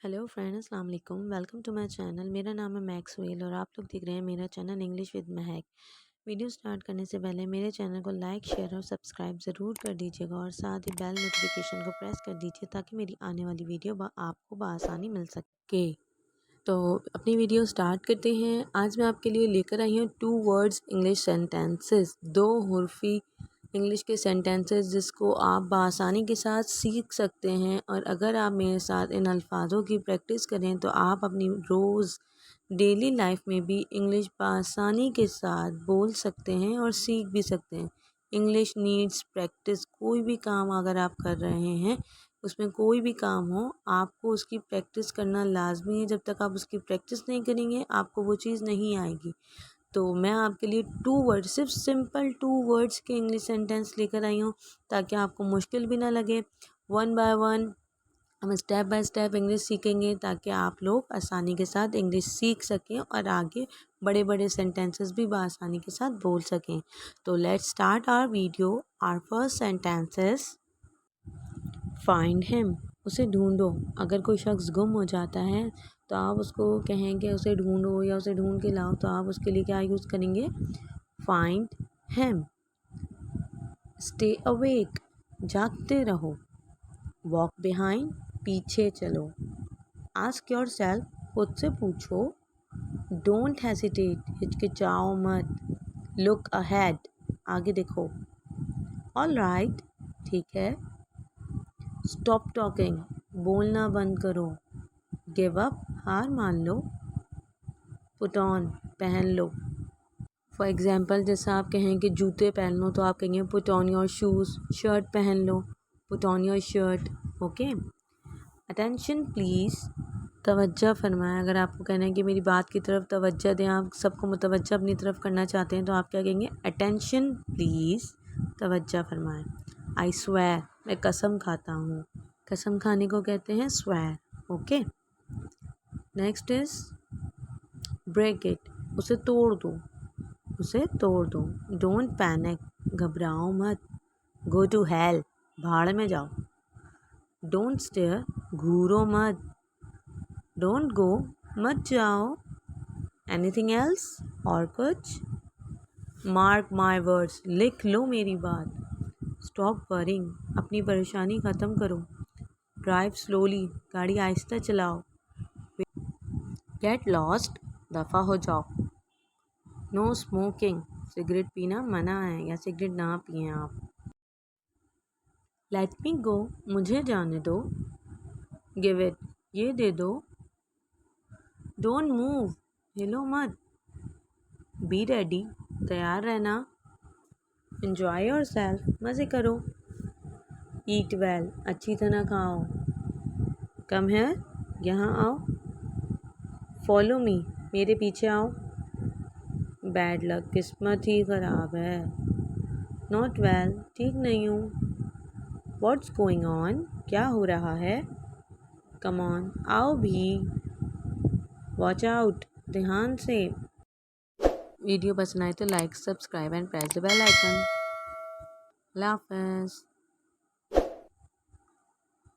Hello friend अस्सलाम वालेकुम welcome to my channel. मेरा नाम है मैक्सवेल और आप लोग देख रहे हैं मेरा channel English with Mahak. Video start करने से पहले मेरे चैनल को लाइक शेयर और सब्सक्राइब ज़रूर कर दीजिएगा और साथ ही बेल नोटिफिकेशन को प्रेस कर दीजिए ताकि मेरी आने वाली वीडियो आपको बआसानी मिल सके। तो अपनी वीडियो स्टार्ट करते हैं। आज मैं आपके लिए लेकर आई हूँ 2 वर्ड्स इंग्लिश सेंटेंसेस, 2 हुर्फी इंग्लिश के सेंटेंसेस जिसको आप बआसानी के साथ सीख सकते हैं। और अगर आप मेरे साथ इन अल्फाजों की प्रैक्टिस करें तो आप अपनी रोज़ डेली लाइफ में भी इंग्लिश बआसानी के साथ बोल सकते हैं और सीख भी सकते हैं। English needs practice. कोई भी काम अगर आप कर रहे हैं, उसमें कोई भी काम हो, आपको उसकी प्रैक्टिस करना लाजमी है। जब तक आप उसकी प्रैक्टिस नहीं करेंगे आपको वो चीज़ नहीं आएगी। तो मैं आपके लिए 2 वर्ड, सिर्फ सिंपल 2 वर्ड्स के इंग्लिश सेंटेंस लेकर आई हूँ ताकि आपको मुश्किल भी ना लगे। वन बाय वन हम स्टेप बाय स्टेप इंग्लिश सीखेंगे ताकि आप लोग आसानी के साथ इंग्लिश सीख सकें और आगे बड़े बड़े सेंटेंसेस भी आसानी के साथ बोल सकें। तो let's start our video. Our first sentences, find him. उसे ढूंढो। अगर कोई शख्स गुम हो जाता है तो आप उसको कहेंगे उसे ढूंढो या उसे ढूंढ के लाओ, तो आप उसके लिए क्या यूज़ करेंगे? Find him. Stay awake. जागते रहो। Walk behind. पीछे चलो। Ask yourself. खुद से पूछो। Don't hesitate. हिचकिचाओ मत। Look ahead. आगे देखो। All right. ठीक है। Stop talking. बोलना बंद करो। Give up. हार मान लो। Put on. पहन लो। फॉर एग्ज़ाम्पल जैसा आप कहें कि जूते पहन लो तो आप कहेंगे put on your shoes. Shirt पहन लो। Put on your shirt. Okay. Attention please. तवज्जो फरमाएं। अगर आपको कहना है कि मेरी बात की तरफ तवज्जो दें, आप सबको मुतवज्जो अपनी तरफ करना चाहते हैं, तो आप क्या कहेंगे? Attention please. तवज्जो फरमाएं। I swear. मैं कसम खाता हूँ। कसम खाने को कहते हैं swear. Okay. Next is break it. उसे तोड़ दो। उसे तोड़ दो। Don't panic. घबराओ मत। Go to hell. भाड़ में जाओ। Don't stare. घूरो मत। Don't go. मत जाओ। Anything else? और कुछ? Mark my words. लिख लो मेरी बात। Stop worrying. अपनी परेशानी ख़त्म करो। Drive slowly. गाड़ी आहिस्ता चलाओ। Get lost. दफ़ा हो जाओ। No smoking. सिगरेट पीना मना है या सिगरेट ना पिए आप। लेट मी गो। मुझे जाने दो। Give it. ये दे दो। Don't move. हिलो मत। Be ready. तैयार रहना। Enjoy your self. मज़े करो। ईट वेल। अच्छी तरह खाओ। कम है। यहाँ आओ। Follow me. मेरे पीछे आओ। Bad luck. किस्मत ही ख़राब है। Not well. ठीक नहीं हूँ। What's going on. क्या हो रहा है? Come on. आओ भी। Watch out. ध्यान से। वीडियो पसंद आए तो like, subscribe and press the bell icon. अल्लाह हाफ़िज़।